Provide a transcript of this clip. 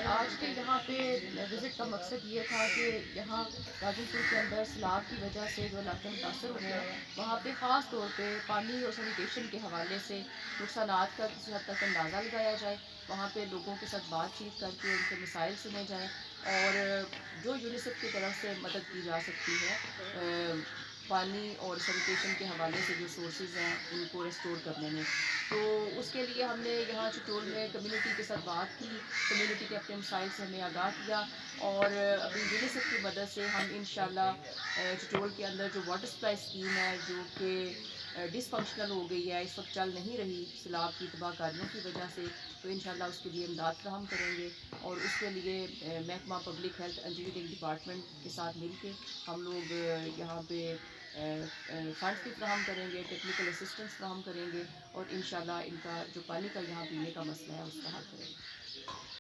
आज के यहाँ पे विज़िट का मकसद ये था कि यहाँ गाजीपुर के अंदर सैलाब की वजह से जो इलाके मुतासर हुए हैं वहाँ पे ख़ास तौर पे पानी और सैनिटेशन के हवाले से नुकसानात का किसी हद तक अंदाज़ा लगाया जाए। वहाँ पे लोगों के साथ बातचीत करके उनके मसाइल सुने जाएँ और जो यूनिसेफ की तरफ से मदद की जा सकती है पानी और सैनिटेशन के हवाले से जो सोर्सेज हैं उनको रिस्टोर करने में। तो उसके लिए हमने यहाँ चित्तौड़ में कम्युनिटी के साथ बात की, कम्युनिटी के अपने मसाइल से हमें आगाह किया और अभी यूनिसेफ की मदद से हम इंशाल्लाह चित्तौड़ के अंदर जो वाटर सप्लाई स्कीम है जो कि डिसफंक्शनल हो गई है, इस वक्त चल नहीं रही सैलाब की तबाहकारियों की वजह से, तो इंशाल्लाह उसके लिए इमदाद फ्राहम करेंगे और उसके लिए महकमा पब्लिक हेल्थ इंजीनियरिंग डिपार्टमेंट के साथ मिल के हम लोग यहाँ पे फंड्स भी फ्राहम करेंगे, टेक्निकल असिस्टेंस फ्राहम करेंगे और इंशाल्लाह इनका जो पानी का यहाँ पीने का मसला है उसका हल करेंगे।